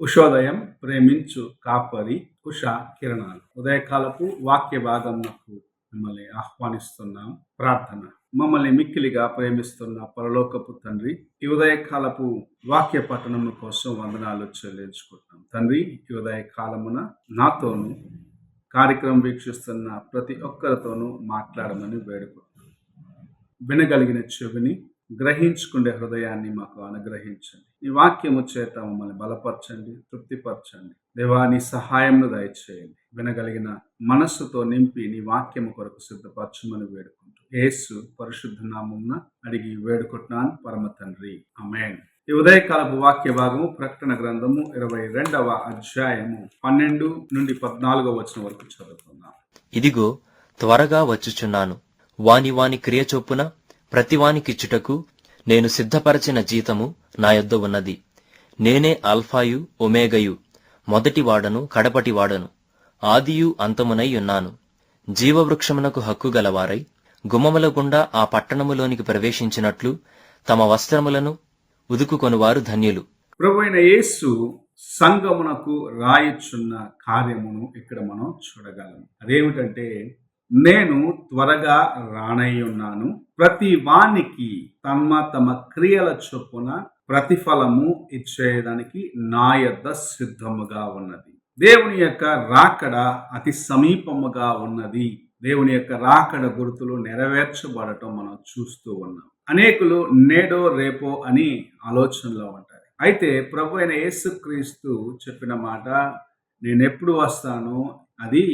ఉషోదయం ప్రేమించు కాపరి ఉషా కిరణాలు. ఉదయకాలపు వాక్య భాగంకు మిమ్మల్ని ఆహ్వానిస్తున్నాం. ప్రార్థన. మమ్మల్ని మిక్కిలిగా ప్రేమిస్తున్న పరలోకపు తండ్రి, ఈ ఉదయకాలపు వాక్య పఠనం కోసం వందనాలు చెల్లించుకుంటున్నాం. తండ్రి, ఈ ఉదయకాలమున నాతోనూ కార్యక్రమం వీక్షిస్తున్న ప్రతి ఒక్కరితోనూ మాట్లాడమని వేడుకుంటున్నాం. వినగలిగిన చెవిని, గ్రహించుకునే హృదయాన్ని మాకు అనుగ్రహించండి. ఈ వాక్యము చేత మమ్మల్ని బలపరచండి, తృప్తిపరచండి. దేవా, నీ సహాయంను దయచేయండి. వినగలిగిన మనస్సుతో నింపి నీ వాక్యము కొరకు సిద్ధపరచమని వేడుకుంటూ యేసు పరిశుద్ధ నామమున అడిగి వేడుకుంటున్నాను పరమ తండ్రి, ఆమేన్. ఈ ఉదయకాలపు వాక్య భాగము ప్రకటన గ్రంథము 22వ అధ్యాయము 12 నుండి 14 వచనం వరకు చదువుకుందాం. ఇదిగో త్వరగా వచ్చుచున్నాను. వాని వాని క్రియ చొప్పున ప్రతివానికిచ్చుటకు నేను సిద్ధపరచిన జీతము నా యొద్ద ఉన్నది. నేనే ఆల్ఫాయు ఒమేగయు, మొదటివాడను కడపటివాడను, ఆదియు అంతమునై ఉన్నాను. జీవవృక్షమునకు హక్కు గలవారై గుమ్మముల గుండా ఆ పట్టణములోనికి ప్రవేశించినట్లు తమ వస్త్రములను ఉదుకుకొనువారు ధన్యులు. ప్రభువైన యేసు సంఘమునకు రాయుచున్న కార్యమును ఇక్కడ మనం చూడగలం. అదేమిటంటే, నేను త్వరగా రానయ్యున్నాను, ప్రతి వానికి తమ క్రియల చొప్పున ప్రతిఫలము ఇచ్చేయడానికి నా యొద్ద సిద్ధముగా ఉన్నది. దేవుని యొక్క రాకడ అతి సమీపముగా ఉన్నది. దేవుని యొక్క రాకడ గుర్తులు నెరవేర్చబడటం మనం చూస్తూ ఉన్నాం. అనేకులు నేడో రేపో అని ఆలోచనలో ఉంటారు. అయితే ప్రభు అయిన యేసుక్రీస్తు చెప్పిన మాట, నేనెప్పుడు వస్తానో అది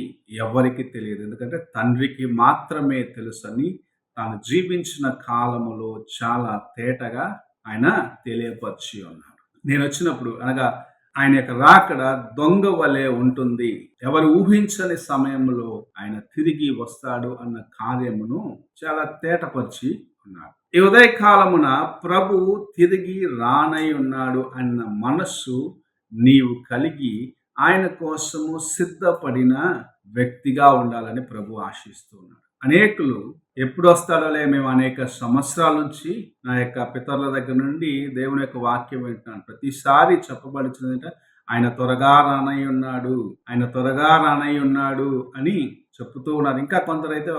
ఎవరికి తెలియదు, ఎందుకంటే తండ్రికి మాత్రమే తెలుసని తాను జీవించిన కాలములో చాలా తేటగా ఆయన తెలియపరిచి ఉన్నాడు. నేను వచ్చినప్పుడు, అనగా ఆయన యొక్క రాకడ దొంగ వలె ఉంటుంది, ఎవరు ఊహించని సమయంలో ఆయన తిరిగి వస్తాడు అన్న కార్యమును చాలా తేటపరిచి ఉన్నాడు. ఈ ఉదయకాలమున ప్రభు తిరిగి రానై ఉన్నాడు అన్న మనస్సు నీవు కలిగి ఆయన కోసము సిద్ధపడిన వ్యక్తిగా ఉండాలని ప్రభు ఆశిస్తున్నాడు. అనేకులు ఎప్పుడు వస్తాడోలే, మేము అనేక సంవత్సరాల నుంచి నా యొక్క పితరుల దగ్గర నుండి దేవుని యొక్క వాక్యం వింటున్నాను. ప్రతిసారి చెప్పబడుచున్నదంటే ఆయన త్వరగా రానై ఉన్నాడు, ఆయన త్వరగా రానై ఉన్నాడు అని చెప్తూ ఉన్నారు. ఇంకా కొందరైతే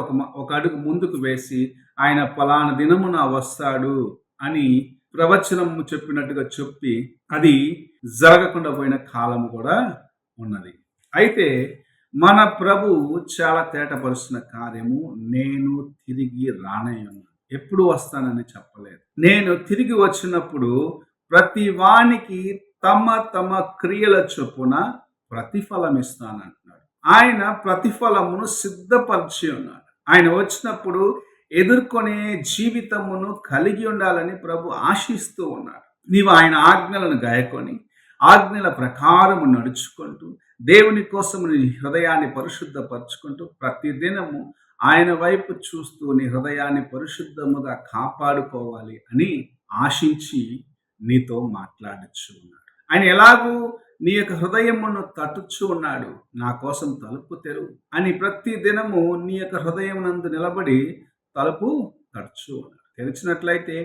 ఒక అడుగు ముందుకు వేసి ఆయన పలానా దినమున వస్తాడు అని ప్రవచనము చెప్పినట్టుగా చెప్పి అది జరగకుండా పోయిన కాలము కూడా ఉన్నది. అయితే మన ప్రభు చాలా తేటపరుస్తున్న కార్యము, నేను తిరిగి రానయ్యున్నాను. ఎప్పుడు వస్తానని చెప్పలేదు. నేను తిరిగి వచ్చినప్పుడు ప్రతి వానికి తమ క్రియల చొప్పున ప్రతిఫలం ఇస్తానంటున్నాడు. ఆయన ప్రతిఫలమును సిద్ధపరిచి ఉన్నాడు. ఆయన వచ్చినప్పుడు ఎదుర్కొనే జీవితమును కలిగి ఉండాలని ప్రభు ఆశిస్తూ ఉన్నాడు. నీవు ఆయన ఆజ్ఞలను గాయకొని ఆజ్ఞల ప్రకారము నడుచుకుంటూ దేవుని కోసం నీ హృదయాన్ని పరిశుద్ధపరచుకుంటూ ప్రతిదినము ఆయన వైపు చూస్తూ నీ హృదయాన్ని పరిశుద్ధముగా కాపాడుకోవాలి అని ఆశించి నీతో మాట్లాడుచు ఉన్నాడు. ఆయన ఎలాగూ నీ యొక్క హృదయమును తట్టుచు ఉన్నాడు. నా కోసం తలుపు తెరువు అని ప్రతి దినము నీ యొక్క హృదయం నందు నిలబడి తలుపు తడుచు ఉన్నాడు. తెరిచినట్లయితే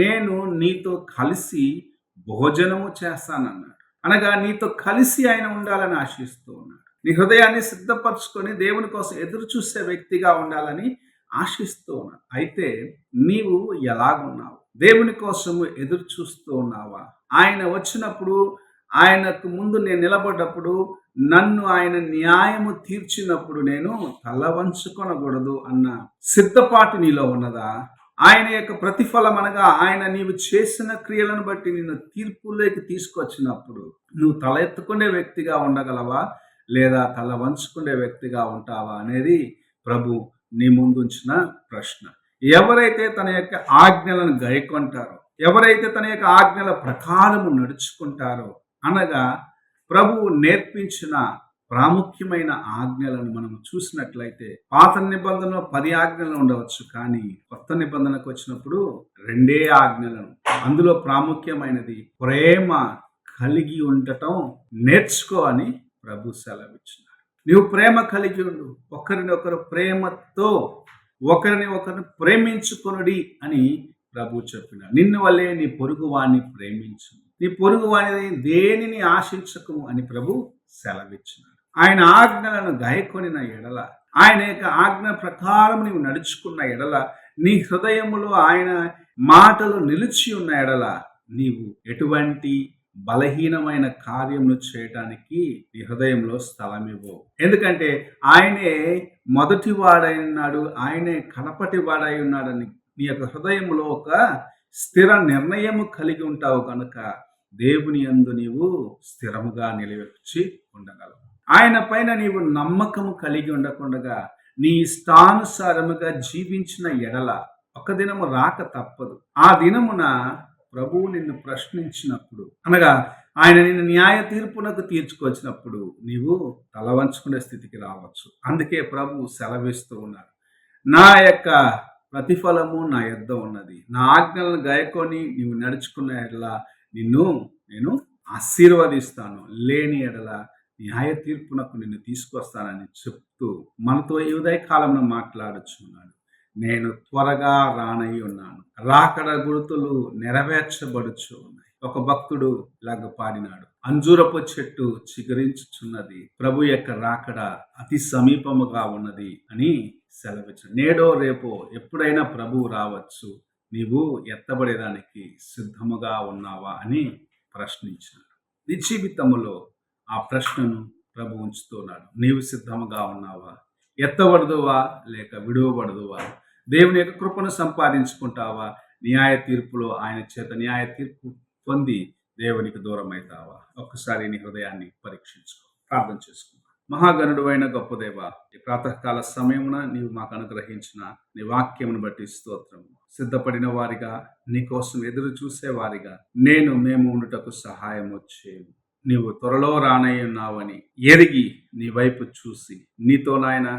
నేను నీతో కలిసి భోజనము చేస్తానన్నాడు. అనగా నీతో కలిసి ఆయన ఉండాలని ఆశిస్తూ ఉన్నాడు. నీ హృదయాన్ని సిద్ధపరచుకొని దేవుని కోసం ఎదురు చూసే వ్యక్తిగా ఉండాలని ఆశిస్తూ ఉన్నాడు. అయితే నీవు ఎలాగున్నావు? దేవుని కోసము ఎదురు చూస్తూ ఉన్నావా? ఆయన వచ్చినప్పుడు, ఆయనకు ముందు నేను నిలబడ్డప్పుడు, నన్ను ఆయన న్యాయము తీర్చినప్పుడు నేను తల వంచుకొనకూడదు అన్న సిద్ధపాటు నీలో ఉన్నదా? ఆయన యొక్క ప్రతిఫలం అనగా ఆయన నీవు చేసిన క్రియలను బట్టి నిన్ను తీర్పులోకి తీసుకొచ్చినప్పుడు నువ్వు తల ఎత్తుకునే వ్యక్తిగా ఉండగలవా, లేదా తల వంచుకునే వ్యక్తిగా ఉంటావా అనేది ప్రభు నీ ముందుంచిన ప్రశ్న. ఎవరైతే తన యొక్క ఆజ్ఞలను గైకొంటారో, ఎవరైతే తన యొక్క ఆజ్ఞల ప్రకారము నడుచుకుంటారో, అనగా ప్రభువు నేర్పించిన ప్రాముఖ్యమైన ఆజ్ఞలను మనం చూసినట్లయితే పాత నిబంధనలో 10 ఆజ్ఞలు ఉండవచ్చు, కానీ కొత్త నిబంధనకు వచ్చినప్పుడు 2 ఆజ్ఞలను, అందులో ప్రాముఖ్యమైనది ప్రేమ కలిగి ఉండటం నేర్చుకో అని ప్రభు సెలవిచ్చినారు. నీవు ప్రేమ కలిగి ఉండు, ఒకరిని ఒకరు ప్రేమతో ఒకరిని ఒకరిని ప్రేమించుకొనుడి అని ప్రభు చెప్పినాడు. నిన్ను వల్లే నీ పొరుగు వాణ్ణి ప్రేమించు, నీ పొరుగు వాణిని దేనిని ఆశించకము అని ప్రభు సెలవిచ్చినాడు. ఆయన ఆజ్ఞలను గాయకొనిన ఎడల, ఆయన యొక్క ఆజ్ఞ ప్రకారం నీవు నడుచుకున్న ఎడల, నీ హృదయములో ఆయన మాటలు నిలిచి ఉన్న ఎడల, నీవు ఎటువంటి బలహీనమైన కార్యమును చేయటానికి నీ హృదయంలో స్థలం ఇవ్వవు. ఎందుకంటే ఆయనే మొదటి వాడై ఉన్నాడు, ఆయనే కడపటి వాడై ఉన్నాడని నీ యొక్క హృదయంలో ఒక స్థిర నిర్ణయము కలిగి ఉంటావు కనుక దేవుని యందు నీవు స్థిరముగా నిలిచి ఉండగలవు. ఆయన పైన నీవు నమ్మకము కలిగి ఉండకుండగా నీ ఇష్టానుసారముగా జీవించిన ఎడల ఒక దినము రాక తప్పదు. ఆ దినమున ప్రభువు నిన్ను ప్రశ్నించినప్పుడు, అనగా ఆయన నిన్ను న్యాయ తీర్పునకు తీర్చుకొచ్చినప్పుడు నీవు తల వంచుకునే స్థితికి రావచ్చు. అందుకే ప్రభువు సెలవిస్తూ ఉన్నాడు, నా యొక్క ప్రతిఫలము నా యొద్ద ఉన్నది, నా ఆజ్ఞలను గాయకొని నీవు నడుచుకున్న ఎడల నిన్ను నేను ఆశీర్వదిస్తాను, లేని ఎడల న్యాయ తీర్పునకు నిన్ను తీసుకొస్తానని చెప్తూ మనతో ఈ ఉదయకాలంలో మాట్లాడుచున్నాడు. నేను త్వరగా రానై ఉన్నాను, రాకడ గుర్తులు నెరవేర్చబడుచు ఉన్నాయి. ఒక భక్తుడు ఇలాగ పాడినాడు, అంజూరపు చెట్టు చిగురించుచున్నది, ప్రభు యొక్క రాకడ అతి సమీపముగా ఉన్నది అని సెలవిచ్చాడు. నేడో రేపో ఎప్పుడైనా ప్రభువు రావచ్చు, నీవు ఎత్తబడేదానికి సిద్ధముగా ఉన్నావా అని ప్రశ్నించాడు. నీ జీవితములో ఆ ప్రశ్నను ప్రభు ఉంచుతున్నాడు. నీవు సిద్ధముగా ఉన్నావా? ఎత్తబడదువా లేక విడువబడదువా? దేవుని యొక్క కృపను సంపాదించుకుంటావా? న్యాయ తీర్పులో ఆయన చేత న్యాయ తీర్పు పొంది దేవునికి దూరం అవుతావా? ఒక్కసారి నీ హృదయాన్ని పరీక్షించుకో. ప్రార్థన చేసుకుందాం. మహాగణుడు అయిన గొప్ప దేవ, ఈ ప్రాతకాల సమయమున నీవు మాకు అనుగ్రహించిన నీ వాక్యమును బట్టి స్తోత్రము. సిద్ధపడిన వారిగా, నీ కోసం ఎదురు చూసే వారిగా మేము ఉండుటకు సహాయం వచ్చేము. నీవు త్వరలో రానయ్యున్నావని ఎరిగి నీ వైపు చూసి నీతో నాయన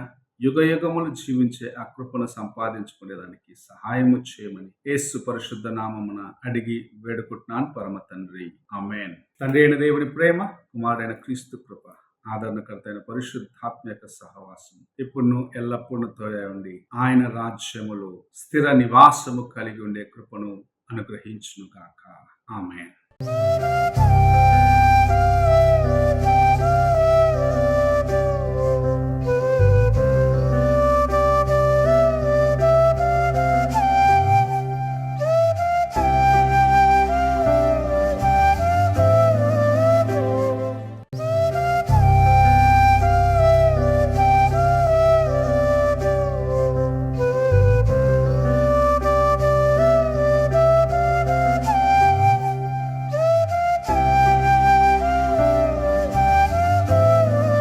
యుగ యుగములు జీవించే ఆ కృపను సంపాదించుకునేదానికి సహాయము చేయమని యేసు పరిశుద్ధ నామమున అడిగి వేడుకుంటున్నాను పరమ తండ్రి, ఆమేన్. తండ్రి అయిన దేవుని ప్రేమ, కుమారుడైన క్రీస్తు కృప, ఆదరణకర్త అయిన పరిశుద్ధాత్మ యొక్క సహవాసం ఇప్పుడు ఎల్లప్పుడూ ఉండి ఆయన రాజ్యములో స్థిర నివాసము కలిగి ఉండే కృపను అనుగ్రహించును గాక. ఆమేన్.